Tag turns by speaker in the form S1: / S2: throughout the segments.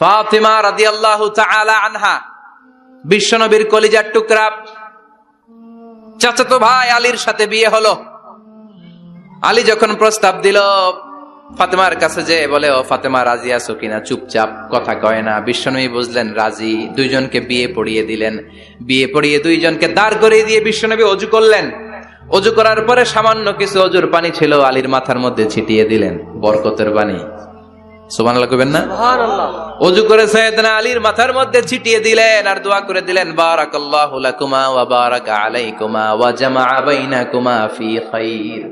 S1: ফাতিমা রাদিয়াল্লাহু তাআলা আনহা বিশ্বনবীর কলিজার টুকরা চাচাতো ভাই আলীর সাথে বিয়ে হলো। আলী যখন প্রস্তাব দিল ফাতেমার কাছে, যে বলে, ও ফাতেমা রাজি আছো কিনা? চুপচাপ, কথা কয় না। বিশ্বনবী বুঝলেন রাজি, দুইজনকে বিয়ে পড়িয়ে দিলেন। বিয়ে পড়িয়ে দুইজনকে দাঁড় করিয়ে দিয়ে বিশ্বনবী অজু করলেন। অজু করার পরে সামান্য কিছু অজুর পানি ছিল, আলীর মাথার মধ্যে ছিটিয়ে দিলেন, বরকতের পানি। সুবহানাল্লাহ কইবেন না? সুবহানাল্লাহ। অজু করে সাইয়েদনা আলীর মাথার মধ্যে ছিটিয়ে দিলেন আর দোয়া করে দিলেন, বারাকাল্লাহু লাকুমা ওয়া বারাকা আলাইকুমা ওয়া জামাআ বাইনাকুমা ফি খাইর।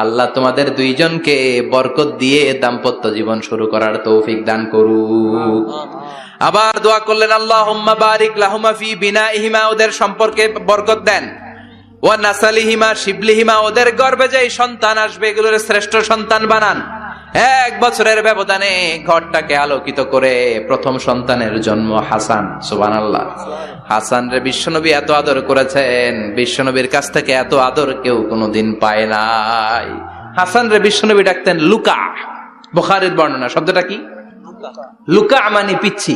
S1: আল্লাহ তোমাদের দুইজনকে বরকত দিয়ে দাম্পত্য জীবন শুরু করার তৌফিক দান করুক। আবার দোয়া করলেন, আল্লাহুম্মা বারিক লাহুমা ফি বিনাইহিমা, ওদের সম্পর্কে বরকত দেন। ওয়া নাসালিহিমা শিবলিহিমা, ওদের গর্ভে যে সন্তান আসবে এগুলোর শ্রেষ্ঠ সন্তান বানান। 1 বছরের ব্যবধানে ঘরটাকে আলোকিত করে প্রথম সন্তানের জন্ম হাসান। সুবহানাল্লাহ। হাসান রে বিশ্বনবী এত আদর করেছেন, বিশ্বনবীর কাছ থেকে এত আদর কেউ কোনোদিন পায় নাই। হাসান রে বিশ্বনবী ডাকতেন লুকা। বুখারীর বর্ণনা। শব্দটা কি? লুকা মানে পিচ্ছি।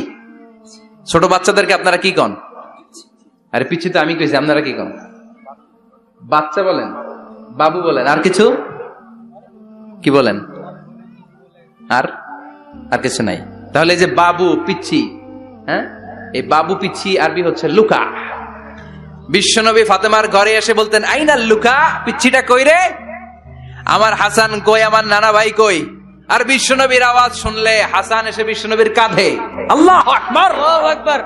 S1: ছোট বাচ্চাদেরকে আপনারা কি কন? আরে পিচ্ছি তো আমি কইছি, আপনারা কি কন? বাচ্চা বলেন, বাবু বলেন, আর কিছু কি বলেন? আর কিছু নাই। তাহলে যে বাবু পিচ্ছি, হ্যাঁ, এই বাবু পিচ্ছি আরবি হচ্ছে লুকা। বিশ্বনবী ফাতেমার ঘরে এসে বলতেন, আইনা লুকা, পিচ্ছিটা কই রে? আমার হাসান কই, আমার নানা ভাই কই? আর বিশ্বনবীর আওয়াজ শুনলে হাসান এসে বিশ্বনবীর কাঁধে। আল্লাহু আকবার, আল্লাহু আকবার।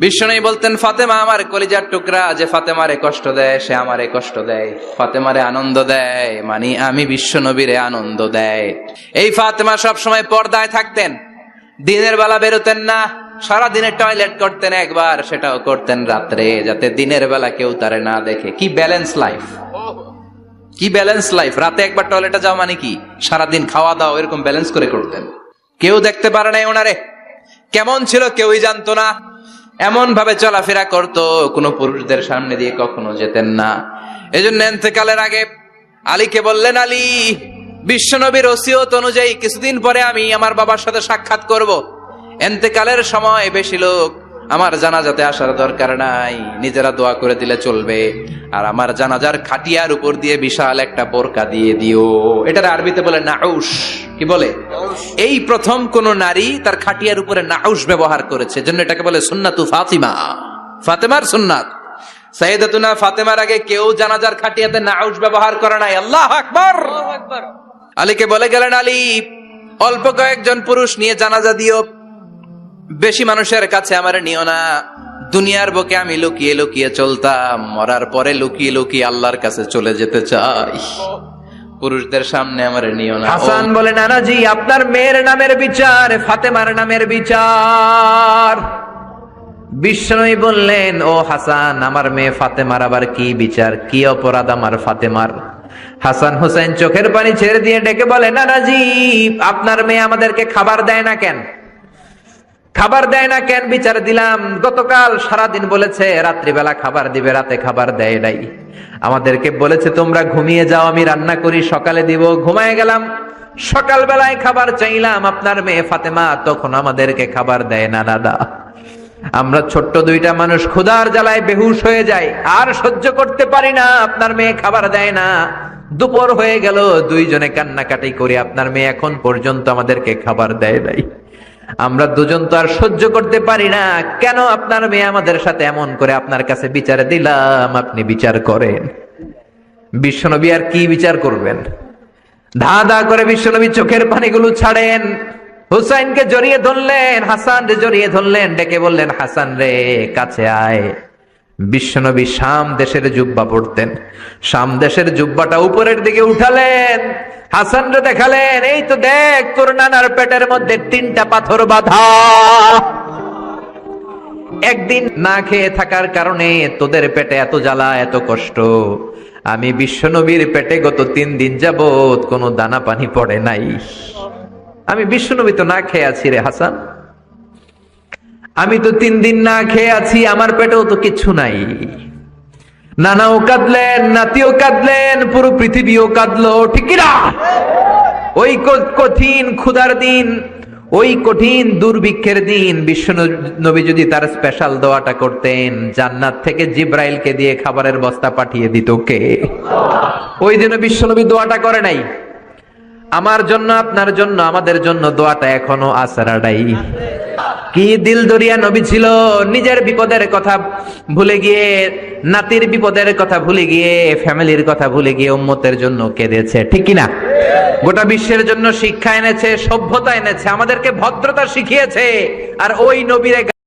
S1: বিশ্বনবী বলতেন, ফাতেমা আমার কলিজার টুকরা, যে ফাতেমারে কষ্ট দেয় সে আমারে কষ্ট দেয়, ফাতেমারে আনন্দ দেয় মানে আমি বিশ্বনবীরে আনন্দ দেয়। এই ফাতেমা সব সময় পর্দায় থাকতেন, দিনের বেলা বেরোতেন না, সারা দিনে টয়লেট করতেন একবার, সেটাও করতেন রাত্রে, যাতে দিনের বেলা কেউ তারে না দেখে। কি ব্যালেন্স লাইফ, কি ব্যালেন্স লাইফ! রাতে একবার টয়লেটে যাওয়া মানে কি সারাদিন খাওয়া দাওয়া এরকম ব্যালেন্স করে করতেন। কেউ দেখতে পারে নাই ওনারে, কেমন ছিল কেউই জানতো না। এমন ভাবে চলাফেরা করতো, কোনো পুরুষদের সামনে দিয়ে কখনো যেতেন না। এজন্য ইন্তেকালের আগে আলীকে বললেন, আলী, বিশ্বনবীর ওসিয়ত অনুযায়ী কিছুদিন পরে আমি আমার বাবার সাথে সাক্ষাৎ করব। ইন্তেকালের সময় বেশি লোক আমার জানাজাতে আসার দরকার নাই, নিজেরা দোয়া করে দিলে চলবে। আর আমার জানাজার খাটিয়ার উপর দিয়ে বিশাল একটা বোরকা দিয়ে দিও। এটার আরবিতে বলে নাউশ। কি বলে? এই প্রথম কোন নারী তার খাটিয়ার উপরে নাউশ ব্যবহার করেছে, জন্য এটাকে বলে সুন্নাতু ফাতিমা, ফাতেমার সুন্নাত। সাইয়েদাতুনা ফাতেমার আগে কেউ জানাজার খাটিয়াতে নাউশ ব্যবহার করে নাই। আল্লাহু আকবার, আল্লাহু আকবার। আলীকে বলে গেলেন, আলী, অল্প কয়েকজন পুরুষ নিয়ে জানাজা দিও, বেশি মানুষের কাছে আমার নিও না। দুনিয়ার বুকে আমি লুকিয়ে লুকিয়ে চলতাম, মরার পরে লুকিয়ে লুকিয়ে আল্লাহর কাছে চলে যেতে চাই, পুরুষদের সামনে আমার নিও না। হাসান বলে, নানাজি, আপনার মেয়ের নামের বিচার, ফাতেমার নামের বিচার। বিশ্বনবী বললেন, ও হাসান, আমার মেয়ে ফাতেমার আবার কি বিচার, কি অপরাধ আমার ফাতেমার? হাসান হুসাইন চোখের পানি ছেড়ে দিয়ে ডেকে বলে, নানাজি, আপনার মেয়ে আমাদেরকে খাবার দেয় না কেন? খাবার দেয় না কেন বিচার দিলাম। গতকাল সারাদিন বলেছে রাত্রিবেলা খাবার দিবে, রাতে খাবার দেয় নাই। আমাদেরকে বলেছে তোমরা ঘুমিয়ে যাও, আমি রান্না করি, সকালে দিব। ঘুমায় গেলাম, সকাল বেলায় খাবার চাইলাম, আপনার মেয়ে ফাতেমা তখন আমাদেরকে খাবার দেয় না। দাদা, আমরা ছোট্ট দুইটা মানুষ ক্ষুধার জ্বালায় বেহুশ হয়ে যাই, আর সহ্য করতে পারি না, আপনার মেয়ে খাবার দেয় না। দুপুর হয়ে গেল, দুইজনে কান্নাকাটি করি, আপনার মেয়ে এখন পর্যন্ত আমাদেরকে খাবার দেয় নাই। আমরা দুজন তো আর সহ্য করতে পারি না, কেন আপনার মেয়ে আমাদের সাথে এমন করে? আপনার কাছে বিচার দিলাম, আপনি বিচার করেন। বিশ্বনবী আর কি বিচার করবেন? ধা ধা করে বিশ্বনবী চোখের পানিগুলো ছাড়েন, হুসাইনকে জড়িয়ে ধরলেন, হাসান রে জড়িয়ে ধরলেন, ডেকে বললেন, হাসান রে কাছে আয়। বিশ্বনবী শাম দেশের জুব্বা পরতেন, শাম দেশের জুব্বাটা উপরের দিকে উঠালেন, হাসান রে দেখালেন, এই তো দেখ, তোর নানার পেটের মধ্যে 3টা পাথর বাঁধা। একদিন না খেয়ে থাকার কারণে তোদের পেটে এত জ্বালা, এত কষ্ট। আমি বিশ্বনবীর পেটে গত 3 দিন যাবত কোনো দানা পানি পড়ে নাই। আমি বিশ্বনবী তো না খেয়ে আছি রে হাসান, আমি তো 3 দিন না খেয়ে আছি, আমার পেটেও তো কিছু নাই। নানাও কাঁদলেন, নাতিও কাঁদলেন, পুরো পৃথিবীও কাঁদলো, ঠিক না? ওই কঠিন ক্ষুধার দিন,
S2: ওই কঠিন দুর্ভিক্ষের দিন বিশ্ব নবী যদি তার স্পেশাল দোয়াটা করতেন, জান্নাত থেকে জিব্রাইলকে দিয়ে খাবারের বস্তা পাঠিয়ে দিত কে? ওই দিনও বিশ্ব নবী দোয়াটা করে নাই। আমার জন্য, আপনার জন্য, আমাদের জন্য দোয়াটা এখনো আসরাডাই। কি দিল দরিয়া নবী ছিল, নিজের বিপদের কথা ভুলে গিয়ে, নাতির বিপদের কথা ভুলে গিয়ে, ফ্যামিলির কথা ভুলে গিয়ে উম্মতের জন্য কেঁদেছে, ঠিক কিনা? গোটা বিশ্বের জন্য শিক্ষা এনেছে, সভ্যতা এনেছে, আমাদেরকে ভদ্রতা শিখিয়েছে। আর ওই নবীর